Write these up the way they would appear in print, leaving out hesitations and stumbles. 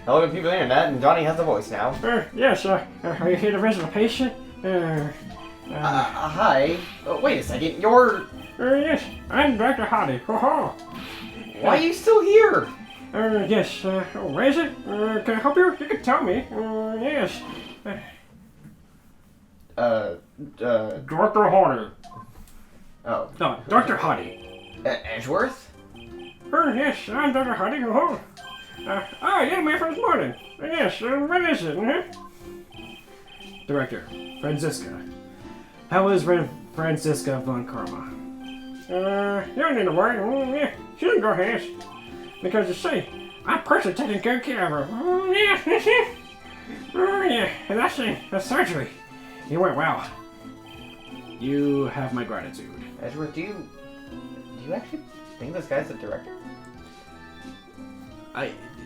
Hello to people on the internet, and Johnny has the voice now. Yes, are you here to visit a patient? Hi. Oh, wait a second, you're... Yes, I'm Dr. Hottie. Ho-ho. Why are you still here? Yes, where is it? Can I help you? You can tell me. Yes. Dr. Hottie. Oh. No, Dr. Hottie. Edgeworth? Yes, I'm Dr. Hottie. Ho-ho. Yeah, my first morning. Yes, what is it? Director, Franziska. How is Franziska von Karma? You don't need to worry. Yeah, she didn't go hands. Because you see, I'm personally taking good care of her. Yeah, and actually, the surgery, it went well. You have my gratitude. Edgeworth, do you actually think this guy's the director?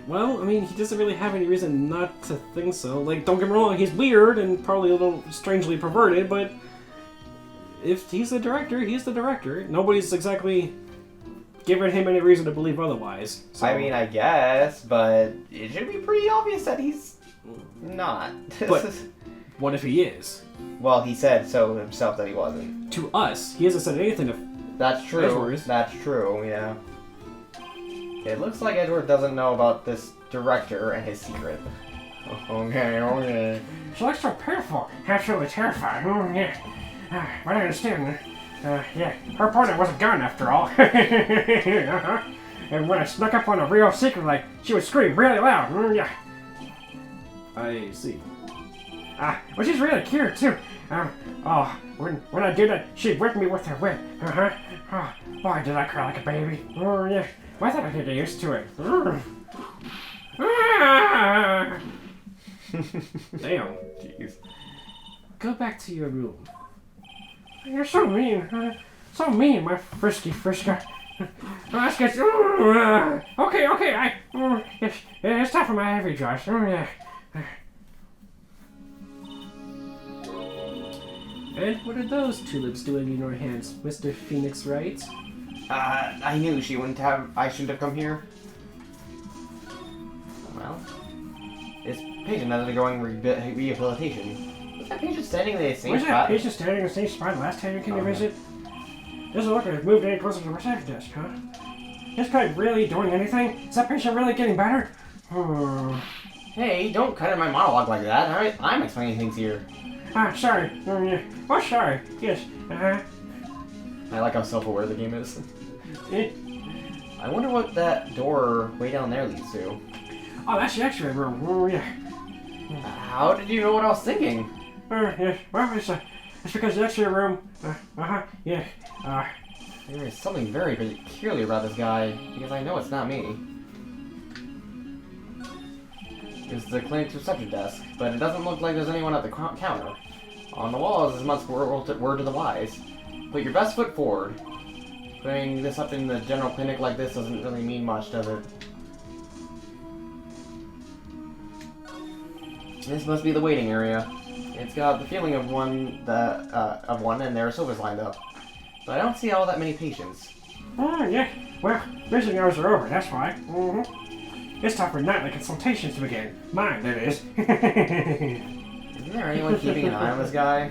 Well, I mean, he doesn't really have any reason not to think so. Like, don't get me wrong, he's weird and probably a little strangely perverted, but if he's the director, he's the director. Nobody's exactly given him any reason to believe otherwise. So. I mean, I guess, but it should be pretty obvious that he's not. But what if he is? Well, he said so himself that he wasn't. To us, he hasn't said anything to... That's true. Edgeworth. That's true, yeah. It looks like Edgeworth doesn't know about this director and his secret. Okay. She looks so pitiful, absolutely terrified. Yeah. But I understand. Yeah, her opponent was a gun after all. And when I snuck up on a real secret, like, she would scream really loud. Yeah. I see. Well, she's really cute too. When I did that, she'd whip me with her whip. Oh, boy, did I cry like a baby. Yeah. Well, I thought I'd get used to it. Damn. Jeez. Go back to your room. You're so mean. So mean, my frisky frisker. Let's get... Okay. It's time for my heavy drugs. Yeah. And what are those tulips doing in your hands, Mr. Phoenix Wright? I knew she wouldn't have... I shouldn't have come here. Well, this patient is undergoing rehabilitation. Was that patient standing in the same spot? Was that patient standing in the same spot last time you came to visit? Doesn't look like it's moved any closer to the reception desk, huh? This guy really doing anything? Is that patient really getting better? Hey, don't cut in my monologue like that. I'm explaining things here. Sorry. Oh, sorry. Yes. I like how self-aware the game is. I wonder what that door way down there leads to. Oh, that's the X-ray room. Yeah. How did you know what I was thinking? Yeah. Well, it's because the X-ray room. Yeah. There is something very peculiar about this guy, because I know it's not me. It's the clinic's reception desk, but it doesn't look like there's anyone at the counter. On the wall is as much word to the wise. Put your best foot forward. Putting this up in the general clinic like this doesn't really mean much, does it? This must be the waiting area. It's got the feeling of one, and there are sofas lined up. But I don't see all that many patients. Yeah. Well, visiting hours are over, that's why. It's time for nightly consultations to begin. Mine, that is. Isn't there anyone keeping an eye on this guy?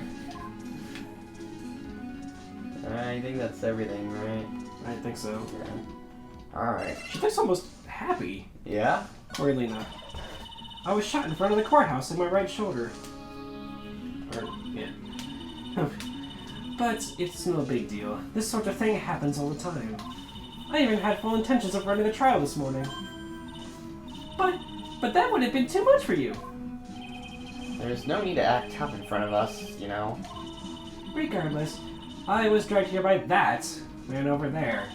I think that's everything, right? I think so. Yeah. Alright. She looks almost happy. Yeah? Poor Lena. I was shot in front of the courthouse in my right shoulder. Yeah. But it's no big deal. This sort of thing happens all the time. I even had full intentions of running the trial this morning. But that would have been too much for you. There's no need to act tough in front of us, you know. Regardless, I was dragged here by that man over there.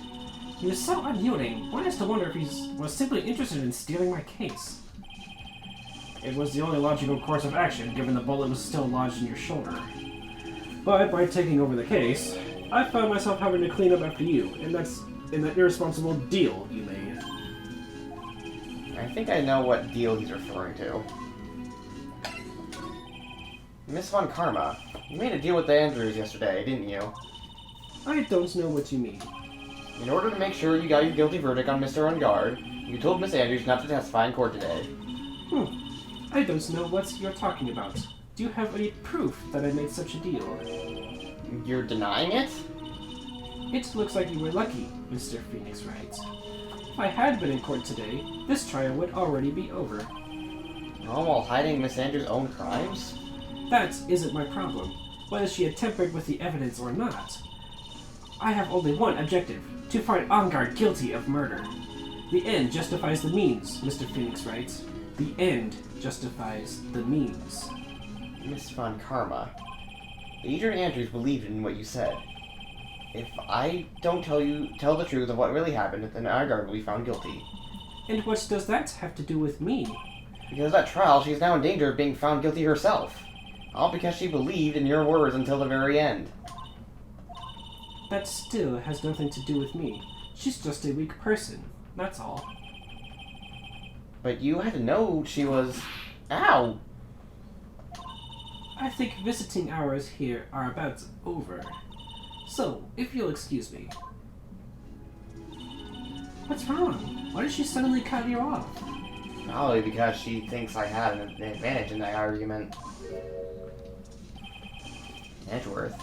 He was so unyielding, one has to wonder if he was simply interested in stealing my case. It was the only logical course of action, given the bullet was still lodged in your shoulder. But by taking over the case, I found myself having to clean up after you, and that's in that irresponsible deal you made. I think I know what deal he's referring to. Miss Von Karma, you made a deal with the Andrews yesterday, didn't you? I don't know what you mean. In order to make sure you got your guilty verdict on Mr. Ungard, you told Miss Andrews not to testify in court today. don't know what you're talking about. Do you have any proof that I made such a deal? You're denying it? It looks like you were lucky, Mr. Phoenix Wright. If I had been in court today, this trial would already be over. All while hiding Miss Andrews' own crimes? That isn't my problem, whether she had tampered with the evidence or not. I have only one objective, to find Angard guilty of murder. The end justifies the means, Mr. Phoenix Wright. The end justifies the means. Miss Von Karma, Adrian Andrews believed in what you said. If I don't tell the truth of what really happened, then Angard will be found guilty. And what does that have to do with me? Because at trial, she is now in danger of being found guilty herself. All because she believed in your words until the very end. That still has nothing to do with me. She's just a weak person, that's all. But you had to know she was... Ow! I think visiting hours here are about over. So, if you'll excuse me. What's wrong? Why did she suddenly cut you off? Probably because she thinks I had an advantage in that argument. Edgeworth.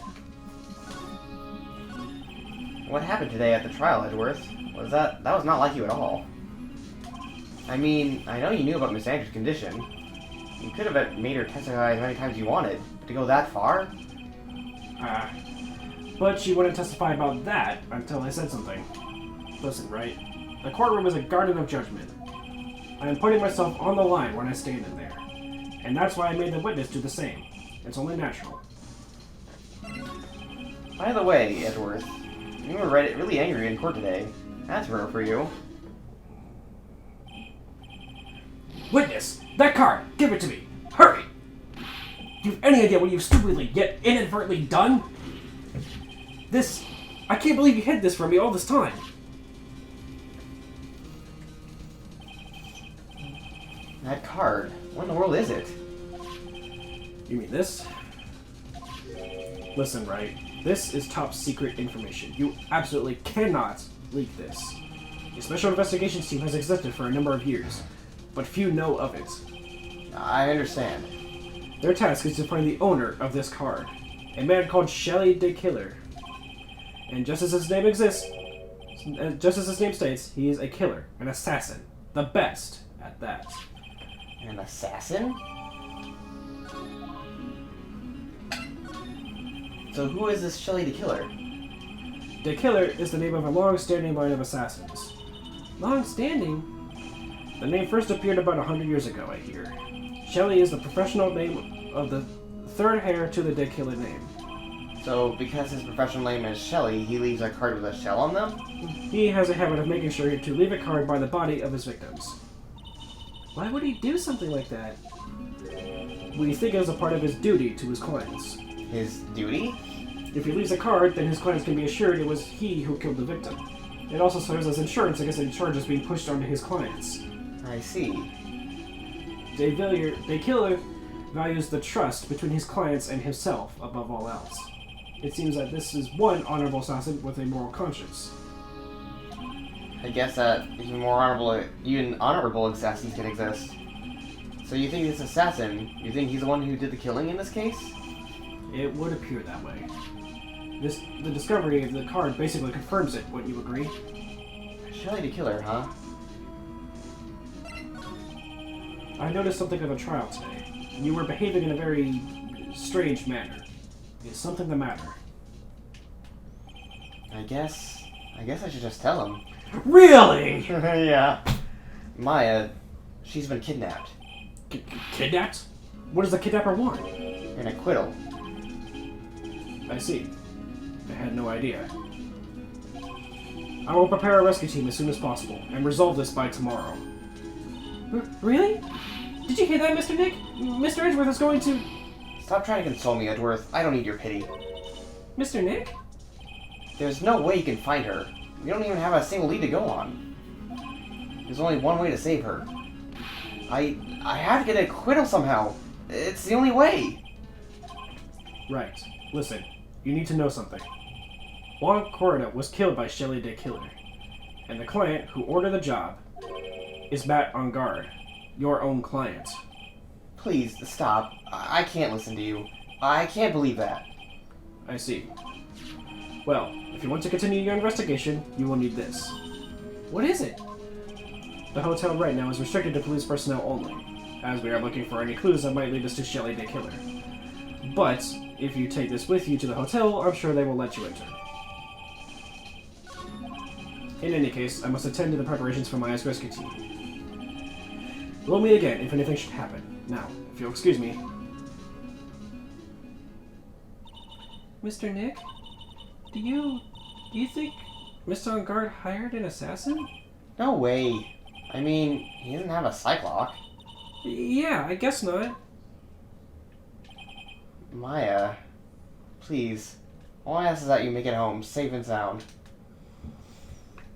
What happened today at the trial, Edgeworth? That was not like you at all. I mean, I know you knew about Miss Andrews' condition. You could have made her testify as many times as you wanted, but to go that far? But she wouldn't testify about that until I said something. Listen, Wright. The courtroom is a garden of judgment. I am putting myself on the line when I stand in there. And that's why I made the witness do the same. It's only natural. By the way, Edgeworth, you were really angry in court today. That's rare for you. Witness! That card! Give it to me! Hurry! Do you have any idea what you've stupidly yet inadvertently done? I can't believe you hid this from me all this time. That card. What in the world is it? You mean this? Listen, Wright. This is top secret information. You absolutely cannot leak this. A special investigations team has existed for a number of years, but few know of it. I understand. Their task is to find the owner of this card, a man called Shelley the Killer. And just as his name states, he is a killer, an assassin, the best at that. An assassin? So who is this Shelley the Killer? The Killer is the name of a long-standing line of assassins. Long-standing? The name first appeared about 100 years ago, I hear. Shelley is the professional name of the third heir to the The Killer name. So, because his professional name is Shelley, he leaves a card with a shell on them? He has a habit of making sure to leave a card by the body of his victims. Why would he do something like that? We think it is a part of his duty to his clients. His duty? If he leaves a card, then his clients can be assured it was he who killed the victim. It also serves as insurance against any charges being pushed onto his clients. I see. The Killer values the trust between his clients and himself above all else. It seems that this is one honorable assassin with a moral conscience. I guess that even honorable assassins can exist. So you think this assassin, you think he's the one who did the killing in this case? It would appear that way. The discovery of the card basically confirms it, wouldn't you agree? Shelley the Killer, huh? I noticed something of a trial today. You were behaving in a very strange manner. Is something the matter? I guess I should just tell him. Really? Yeah. Maya, she's been kidnapped. Kidnapped? What does the kidnapper want? An acquittal. I see. I had no idea. I will prepare a rescue team as soon as possible, and resolve this by tomorrow. Really? Did you hear that, Mr. Nick? Mr. Edgeworth is going to... Stop trying to console me, Edgeworth. I don't need your pity. Mr. Nick? There's no way you can find her. We don't even have a single lead to go on. There's only one way to save her. I have to get an acquittal somehow. It's the only way. Right. Listen, you need to know something. Juan Corona was killed by Shelley the Killer, and the client who ordered the job is Matt Angard, your own client. Please, stop. I can't listen to you. I can't believe that. I see. Well, if you want to continue your investigation, you will need this. What is it? The hotel right now is restricted to police personnel only, as we are looking for any clues that might lead us to Shelley the killer. But, if you take this with you to the hotel, I'm sure they will let you enter. In any case, I must attend to the preparations for Maya's rescue team. We'll meet again if anything should happen. Now, if you'll excuse me. Mr. Nick? Do you think Mr. On Guard hired an assassin? No way. I mean, he doesn't have a Cyclock. Yeah, I guess not. Maya, please. All I ask is that you make it home, safe and sound.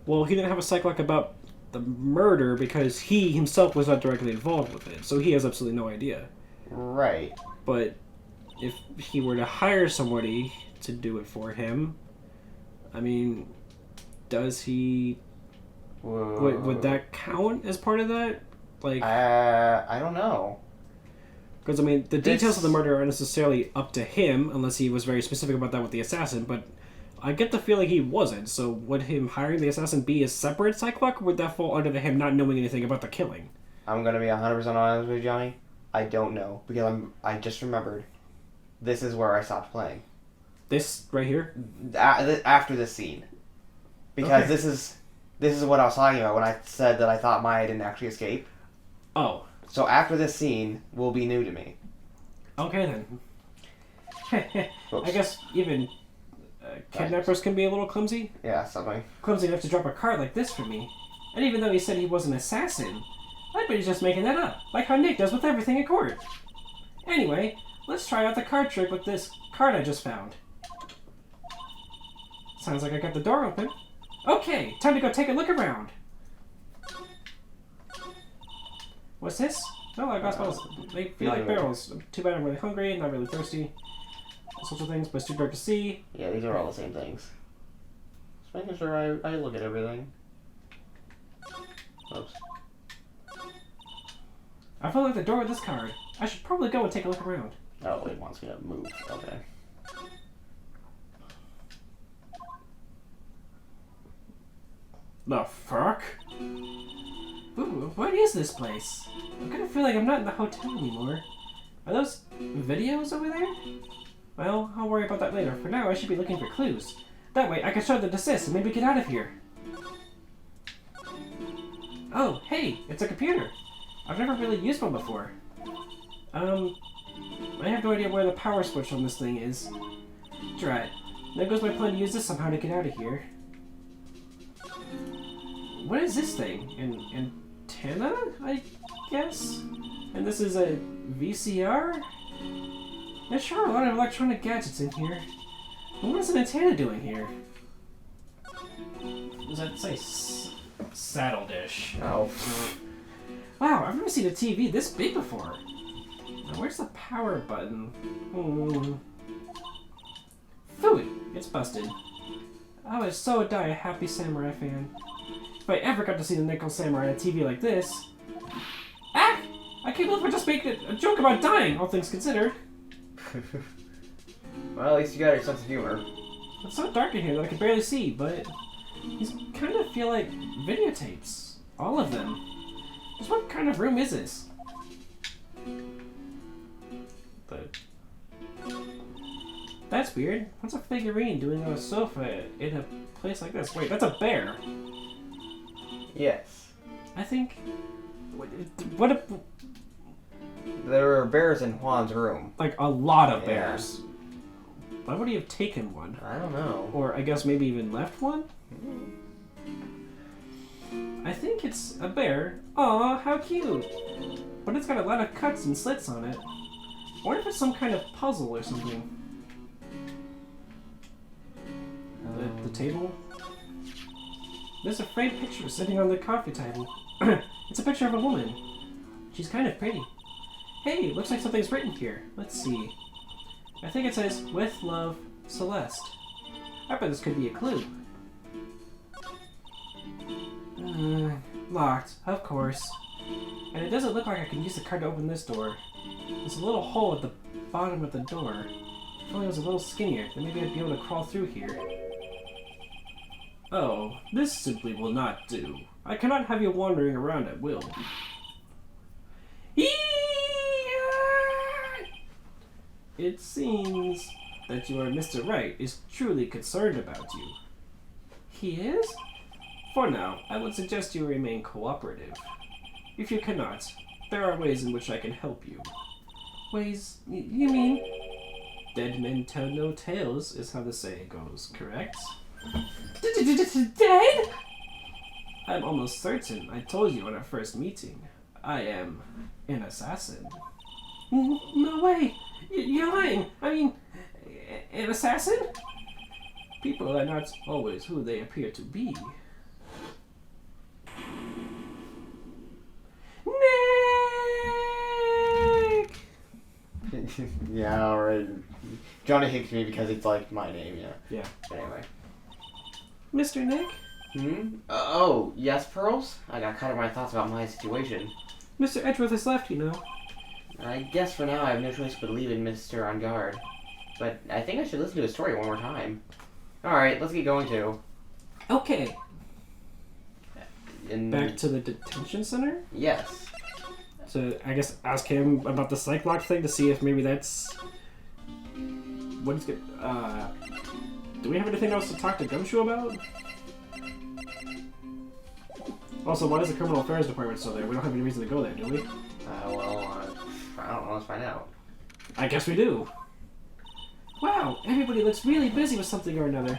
Well, he didn't have a Cyclock about the murder because he himself was not directly involved with it, so he has absolutely no idea. Right. But if he were to hire somebody to do it for him, I mean, does he... Would that count as part of that? Like, I don't know. Because, I mean, the details of the murder aren't necessarily up to him, unless he was very specific about that with the assassin, but I get the feeling he wasn't, so would him hiring the assassin be a separate Cyclock, or would that fall under him not knowing anything about the killing? I'm gonna be 100% honest with you, Johnny. I don't know, because I just remembered. This is where I stopped playing. This right here? After this scene. Because Okay. this is what I was talking about when I said that I thought Maya didn't actually escape. Oh. So after this scene will be new to me. Okay, then. I guess even kidnappers can be a little clumsy. Yeah, something. Clumsy enough to drop a card like this for me. And even though he said he was an assassin, I bet he's just making that up, like how Nick does with everything in court. Anyway, let's try out the card trick with this card I just found. Sounds like I got the door open. Okay, time to go take a look around. What's this? Oh, I got spells. They feel like barrels. Too bad I'm really hungry and not really thirsty. All sorts of things, but it's too dark to see. Yeah, these are all the same things. Just making sure I look at everything. Oops. I feel like the door with this card. I should probably go and take a look around. Oh, it wants me to move. Okay. The fuck? Ooh, what is this place? I'm gonna feel like I'm not in the hotel anymore. Are those videos over there? Well, I'll worry about that later. For now, I should be looking for clues. That way, I can start the desist and maybe get out of here. Oh, hey, it's a computer. I've never really used one before. I have no idea where the power switch on this thing is. Drat. There goes my plan to use this somehow to get out of here. What is this thing? An antenna, I guess? And this is a VCR? There sure are a lot of electronic gadgets in here. But what is an antenna doing here? Does that say saddle dish? Oh. Wow, I've never seen a TV this big before. Now, where's the power button? Phooey, it's busted. I would so die a happy samurai fan. If I ever got to see the Nickel Samurai on a TV like this... Ah! I can't believe I just made a joke about dying, all things considered. Well, at least you got your sense of humor. It's so dark in here that I can barely see, but these kind of feel like videotapes. All of them. Just what kind of room is this? That's weird. What's a figurine doing on a sofa in a place like this? Wait, that's a bear. Yes. I think... What a... There were bears in Juan's room. Like, a lot of Yeah. bears. Why would he have taken one? I don't know. Or, I guess, maybe even left one? I think it's a bear. Aw, how cute! But it's got a lot of cuts and slits on it. I wonder if it's some kind of puzzle or something. The table? There's a framed picture sitting on the coffee table. It's a picture of a woman. She's kind of pretty. Hey, looks like something's written here. Let's see. I think it says, "With love, Celeste." I bet this could be a clue. Locked, of course. And it doesn't look like I can use the card to open this door. There's a little hole at the bottom of the door. If only it was a little skinnier, then maybe I'd be able to crawl through here. Oh, this simply will not do. I cannot have you wandering around at will. It seems that your Mr. Wright is truly concerned about you. He is? For now, I would suggest you remain cooperative. If you cannot, there are ways in which I can help you. Ways? You mean? Dead men tell no tales is how the saying goes, correct? Dead? I'm almost certain I told you in our first meeting. I am an assassin. No way! You're lying! I mean, an assassin? People are not always who they appear to be. Nick! Yeah, alright. Johnny hates me because it's like my name, yeah. Yeah. Anyway. Mr. Nick? Oh, yes, Pearls? I got caught in my thoughts about my situation. Mr. Edgeworth has left, you know. I guess for now I have no choice but leaving Mr. On guard. But I think I should listen to his story one more time. Alright, let's get going too. Okay. In... Back to the detention center? Yes. So I guess ask him about the psych block thing to see if maybe that's... What is good? Do we have anything else to talk to Gumshoe about? Also, why is the criminal affairs department still there? We don't have any reason to go there, do we? I don't know. Let's find out. I guess we do. Wow, everybody looks really busy with something or another.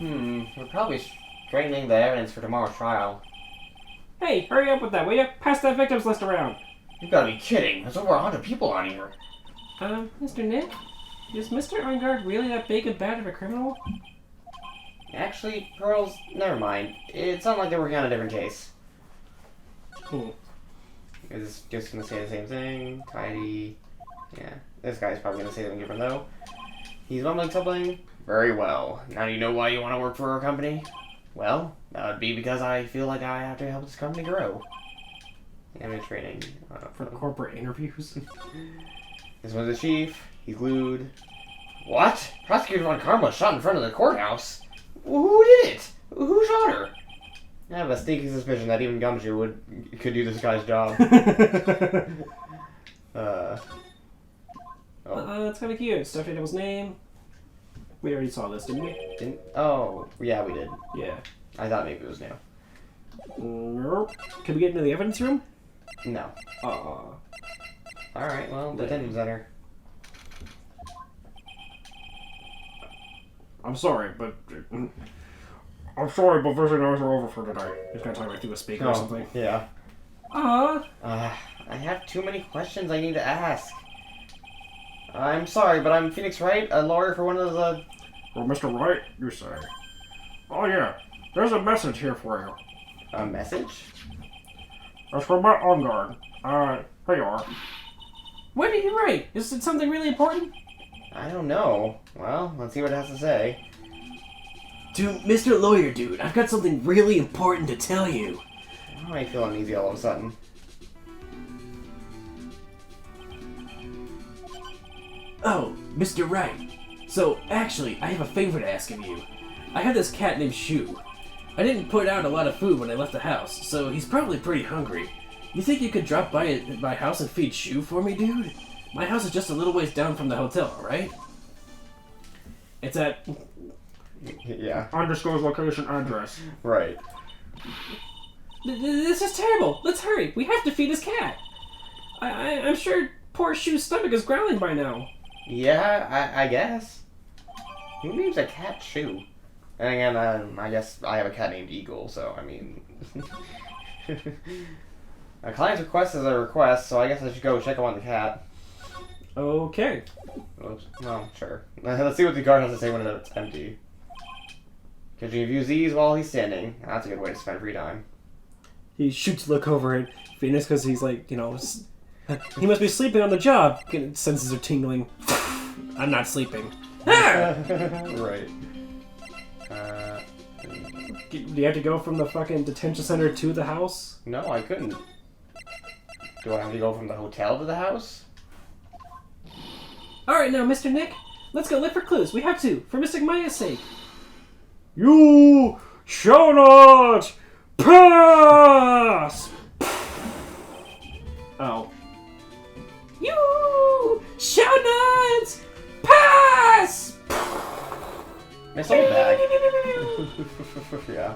We're probably straightening the evidence for tomorrow's trial. Hey, hurry up with that, will you? Pass that victims list around. You've got to be kidding. There's over 100 people on here. Mr. Nick? Is Mr. Arngard really that big and bad of a criminal? Actually, Pearls, never mind. It sounded like they were working on a different case. Is this just gonna say the same thing? Tidy. Yeah. This guy's probably gonna say something different though. He's mumbling something. Very well. Now you know why you want to work for our company? Well, that would be because I feel like I have to help this company grow. I'm in training. For corporate interviews? This one's the chief. He's glued. What? Prosecutor Von Karma was shot in front of the courthouse? Who did it? Who shot her? I have a sneaky suspicion that even Gumshoe could do this guy's job. That's kind of cute. Stuffed animal's name. We already saw this, didn't we? Oh, yeah, we did. Yeah. I thought maybe it was new. Nope. Can we get into the evidence room? No. Alright, well, detention center. I'm sorry, but visiting hours are over for today. He's gonna talk right through a speaker or something. Yeah. I have too many questions I need to ask. I'm sorry, but I'm Phoenix Wright, a lawyer for one of those, Well, Mr. Wright, you say. Oh, yeah. There's a message here for you. A message? It's from Matt Arngard. Here you are. What did he write? Is it something really important? I don't know. Well, let's see what it has to say. To Mr. Lawyer Dude, I've got something really important to tell you. Why do I feel uneasy all of a sudden? Oh, Mr. Wright. So, actually, I have a favor to ask of you. I have this cat named Shu. I didn't put out a lot of food when I left the house, so he's probably pretty hungry. You think you could drop by at my house and feed Shu for me, dude? My house is just a little ways down from the hotel, alright? It's at... Yeah. Undisclosed location address. Right. This is terrible. Let's hurry. We have to feed his cat. I'm sure poor Shu's stomach is growling by now. Yeah, I guess. Who names a cat Shu? And again, I guess I have a cat named Eagle, so, I mean... A client's request is a request, so I guess I should go check up on the cat. Okay. Oops. Well, sure. Let's see what the guard has to say when it's empty. Could you view these while he's standing? That's a good way to spend free time. He shoots look over at Phoenix because he's like, you know, he must be sleeping on the job. Senses are tingling. I'm not sleeping. Right. Do you have to go from the fucking detention center to the house? No, I couldn't. Do I have to go from the hotel to the house? Alright now, Mr. Nick, let's go look for clues. We have to, for Mr. Maya's sake. You shall not pass! Oh. You shall not pass! Miss Old Bag. Yeah.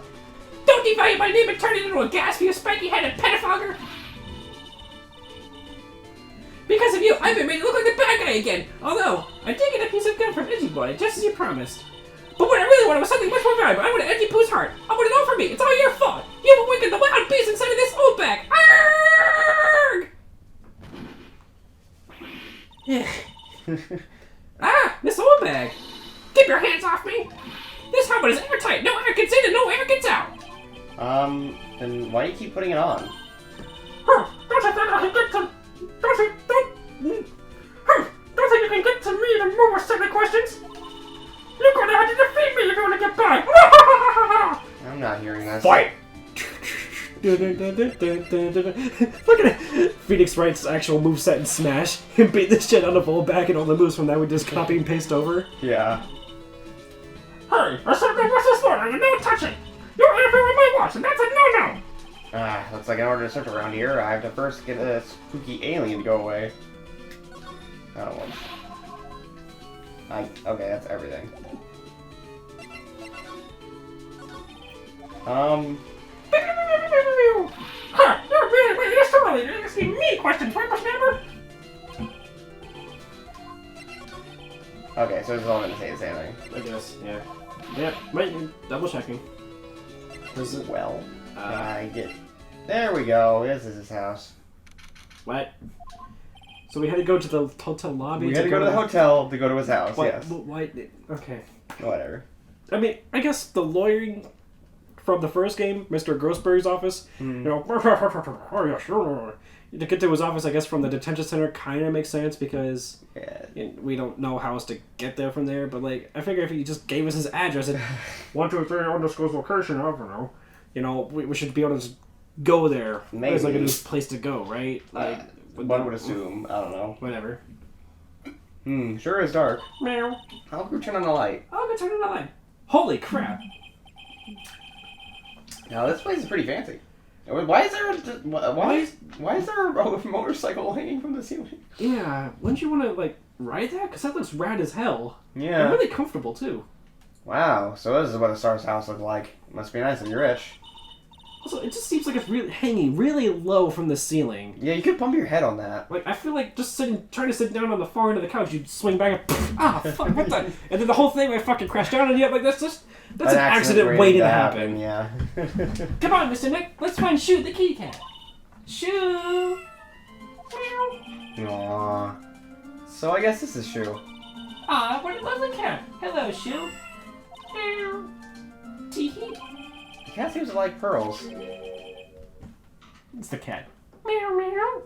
Don't devalue my name and turn it into a gas for you spiky-headed pedophager! Because of you, I've been made to look like the bad guy again! Although, I did get a piece of gum from Edgy Boy, just as you promised. But what I really wanted was something much more valuable. I wanted Edgy Poo's heart. I want it all for me. It's all your fault. You have awakened the wild beast inside of this old bag. Arrgh! Ah, Miss Oldbag! Keep your hands off me! This helmet is airtight. No air gets in and no air gets out. Then why do you keep putting it on? Don't think you can get to me to move with silly questions. You're going to have to defeat me if you want to get by. I'm not hearing this. Fight! Look at it. Phoenix Wright's actual moveset in Smash. Him beat this shit out of Volback and all the moves from that we just copy and paste over. Yeah. Hurry! I said no watch this floor and no touching! You're interfering with my watch and that's a no-no! Looks like in order to search around here, I have to first get a spooky alien to go away. Oh, well. Okay, that's everything. Huh, you're really this early. You're asking me questions, right, Member? Okay, so this is all going to say the same thing. I guess, yeah. Yep, wait, double checking. Is it? Well, I get... There we go, this is his house. What? So we had to go to the hotel lobby. We had to go to the hotel to go to his house, What? yes. Why? Okay. Whatever. I mean, I guess the lawyering from the first game, Mr. Grossberry's office, you know, to get to his office, I guess, from the detention center kind of makes sense because we don't know how else to get there from there. But, like, I figure if he just gave us his address and 123 undisclosed location, I don't know, you know, we should be able to just go there. Maybe. It's like a new place to go, right? Like, one would assume. I don't know. Whatever. Sure is dark. Meow. I'll go turn on the light. I'll go turn it on. Holy crap. Now this place is pretty fancy. Why is there why is there a motorcycle hanging from the ceiling? Yeah, wouldn't you want to, like, ride that? Because that looks rad as hell. Yeah. And really comfortable, too. Wow, so this is what a star's house looked like. Must be nice if you're rich. Also, it just seems like it's really hanging really low from the ceiling. Yeah, you could bump your head on that. Like, I feel like just trying to sit down on the far end of the couch, you'd swing back and fuck, what the? And then the whole thing might fucking crash down on you. Like, that's an accident waiting to happen. Yeah. Come on, Mr. Nick, let's find Shoo the kitty cat. Shoo! Aww. So I guess this is Shoo. Ah, what a lovely cat. Hello, Shoo. Meow. Tee-hee. The cat seems to like pearls. It's the cat. Meow, meow.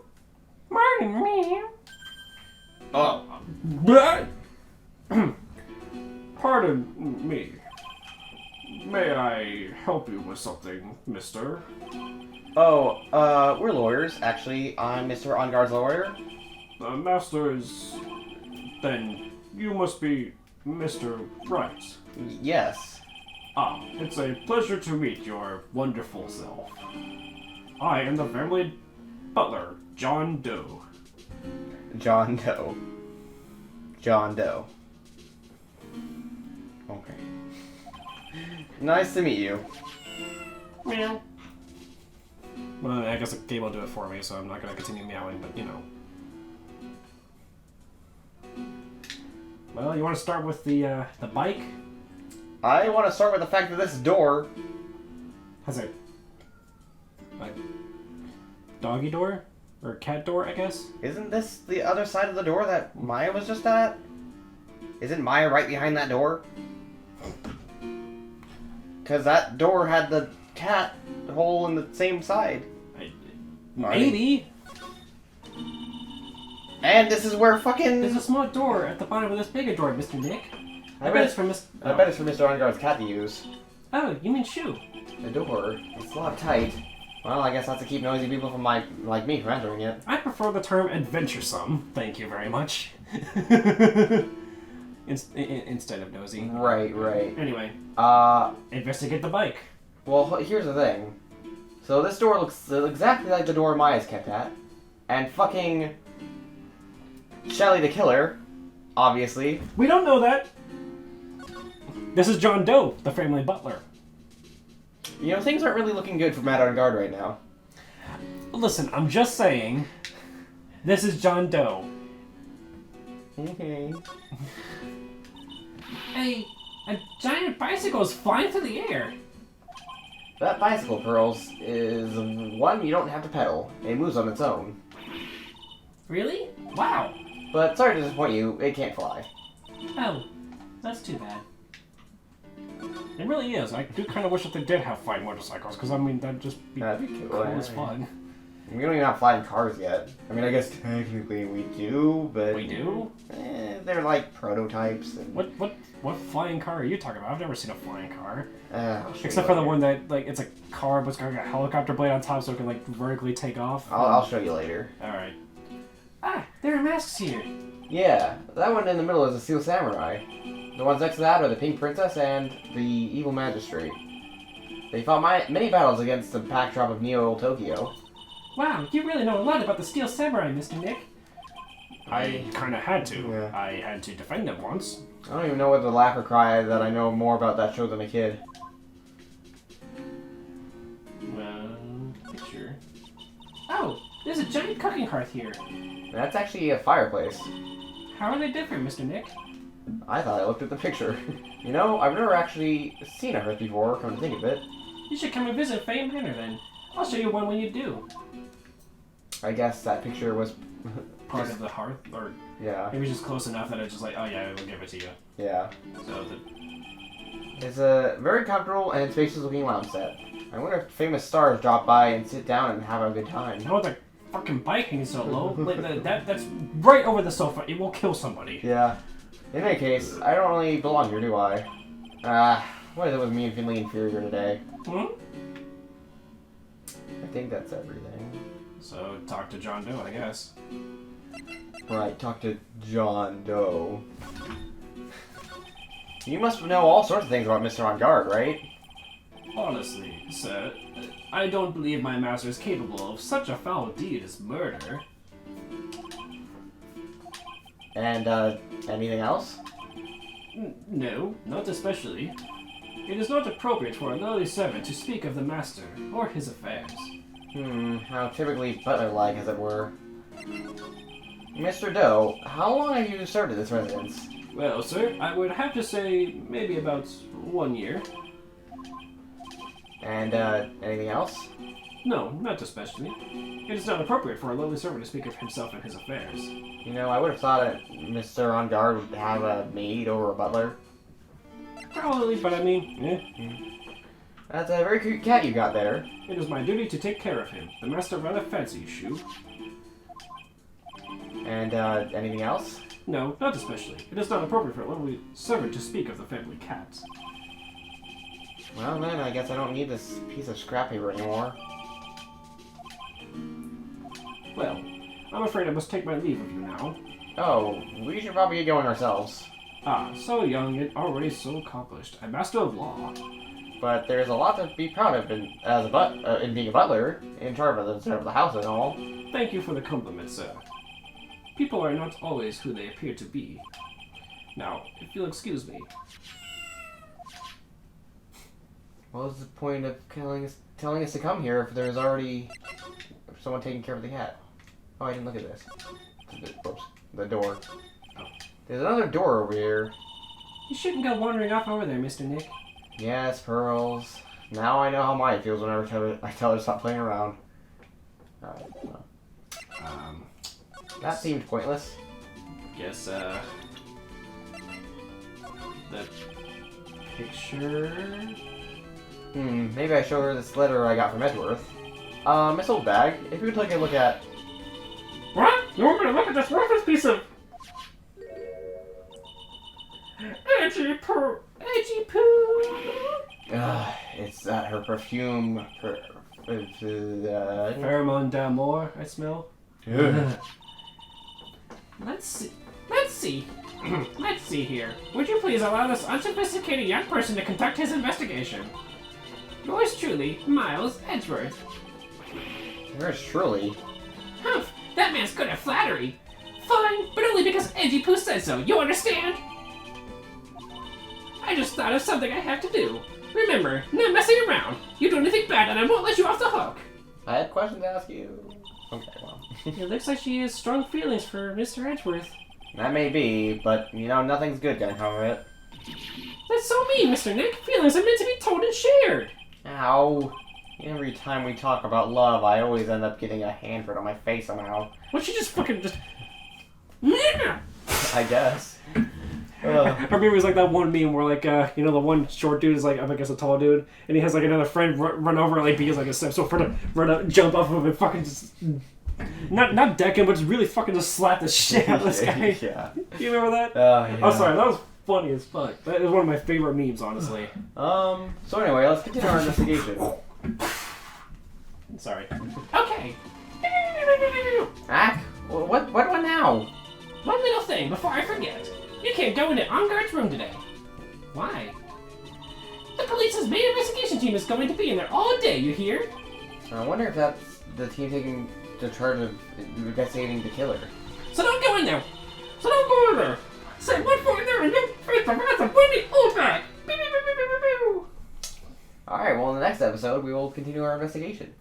Morning, meow. Oh. Pardon me. May I help you with something, mister? Oh, we're lawyers. Actually, I'm Mr. On-Guard's lawyer. The master is... Then you must be Mr. Wright. Yes. Ah, it's a pleasure to meet your wonderful self. I am the family butler, John Doe. John Doe. John Doe. Okay. Nice to meet you. Meow. Well, I guess the game will do it for me, so I'm not going to continue meowing, but you know. Well, you want to start with the bike? I want to start with the fact that this door Has a like doggy door or cat door, I guess. isn't this the other side of the door that Maya was just at? Isn't Maya right behind that door? Because that door had the cat hole in the same side. Maybe. And this is where fucking... There's a small door at the bottom of this bigger door, Mr. Nick. I bet it's for Mr. On-Guard's cat to use. Oh, you mean Shoo? The door. It's locked tight. Well, I guess that's to keep noisy people from like me from entering it. I prefer the term adventuresome. Thank you very much. Instead of nosy. Right. Anyway, investigate the bike. Well, here's the thing. So this door looks exactly like the door Maya's kept at, and fucking Shelly the Killer, obviously. We don't know that. This is John Doe, the family butler. You know, things aren't really looking good for Matt on guard right now. Listen, I'm just saying. This is John Doe. Okay. A giant bicycle is flying through the air. That bicycle, Pearls, is one you don't have to pedal. It moves on its own. Really? Wow. But sorry to disappoint you, it can't fly. Oh, that's too bad. It really is. I do kind of wish that they did have flying motorcycles, because I mean, that'd just be, That'd be cool cool, as yeah. fun. We don't even have flying cars yet. I mean, I guess technically we do, but... We do? They're like prototypes. And... What flying car are you talking about? I've never seen a flying car. I'll show Except you for the later. one that, like, it's a car, but it's got a helicopter blade on top so it can, like, vertically take off. I'll show you later. Alright. Ah, there are masks here. Yeah, that one in the middle is a Steel Samurai. The ones next to that are the Pink Princess and the Evil Magistrate. They fought many battles against the backdrop of Neo Tokyo. Wow, you really know a lot about the Steel Samurai, Mr. Nick. I kind of had to. Yeah. I had to defend them once. I don't even know whether to laugh or cry that I know more about that show than a kid. Picture. Oh, there's a giant cooking hearth here. That's actually a fireplace. How are they different, Mr. Nick? I thought I looked at the picture. You know, I've never actually seen a hearth before, come to think of it. You should come and visit Fame Manor then. I'll show you one when you do. I guess that picture was... Part of the hearth, or Yeah, maybe just close enough that it's just like, oh yeah, we'll give it to you. yeah. So It's a very comfortable and spacious looking lounge set. I wonder if famous stars drop by and sit down and have a good time. how the fucking bike hanging so low? Like, that's right over the sofa. It will kill somebody. Yeah. In any case, I don't really belong here, do I? What is it with me and feeling inferior today? Hmm? I think that's everything. So talk to John Doe, I guess. Right, talk to John Doe. You must know all sorts of things about Mr. On Guard, right? Honestly, sir, I don't believe my master is capable of such a foul deed as murder. And, anything else? No, not especially. It is not appropriate for a lowly servant to speak of the master or his affairs. How typically butler-like, as it were. Mr. Doe, how long have you served at this residence? Well, sir, I would have to say maybe about 1 year. And, anything else? No, not especially. It is not appropriate for a lowly servant to speak of himself and his affairs. You know, I would have thought that Mr. On Guard would have a maid over a butler. Probably, but I mean, That's a very cute cat you got there. it is my duty to take care of him. The master rather fancies Shu. And, anything else? No, not especially. It is not appropriate for a lowly servant to speak of the family cat. Well then, I guess I don't need this piece of scrap paper anymore. Well, I'm afraid I must take my leave of you now. Oh, we should probably get going ourselves. Ah, so young and already so accomplished. A master of law. But there's a lot to be proud of in being a butler, in charge of the house and all. Thank you for the compliment, sir. People are not always who they appear to be. Now, if you'll excuse me. What was the point of telling us to come here if there's already someone taking care of the cat? Oh, I didn't look at this. Oops, the door. Oh. There's another door over here. You shouldn't go wandering off over there, Mr. Nick. Yes, Pearls. Now I know how Maya feels whenever I tell her to stop playing around. Alright, well. That seemed pointless. Guess, the picture... Maybe I show her this letter I got from Edgeworth. Miss Oldbag, if you would take a look at... What? You want me to look at this worthless piece of... Edgy poo! It's that her perfume Pheromone d'amour, I smell. Let's see. Let's see. Let's see here. Would you please allow this unsophisticated young person to conduct his investigation? Yours truly, Miles Edgeworth. Yours truly. Humph, that man's good at flattery. Fine, but only because Edgy Poo said so, you understand? I just thought of something I have to do. Remember, not messing around. You do anything bad and I won't let you off the hook. I had questions to ask you. Okay, well. It looks like she has strong feelings for Mr. Edgeworth. That may be, but, you know, nothing's good gonna come of it. That's so mean, Mr. Nick. Feelings are meant to be told and shared. Ow. Every time we talk about love, I always end up getting a handprint on my face somehow. Why don't you just fucking just... I guess. I remember it was like that one meme where like, you know, the one short dude is like, I guess a tall dude, and he has like another friend run over like because like a step so far to run up, jump off of him and fucking just... Not deck him, but just really fucking just slap the shit out of this guy. Yeah. You remember that? Yeah. Oh, sorry, that was funny as fuck. That is one of my favorite memes, honestly. So anyway, let's continue our investigation. Sorry. Okay. Ack? What now? One little thing before I forget. You can't go into On Guard's room today. Why? The police's main investigation team is going to be in there all day, you hear? I wonder if that's the team taking the charge of investigating the killer. So don't go in there. So don't go in there. Say one foot in there and you face the wrath of Wendy Oldback. Alright, well in the next episode we will continue our investigation.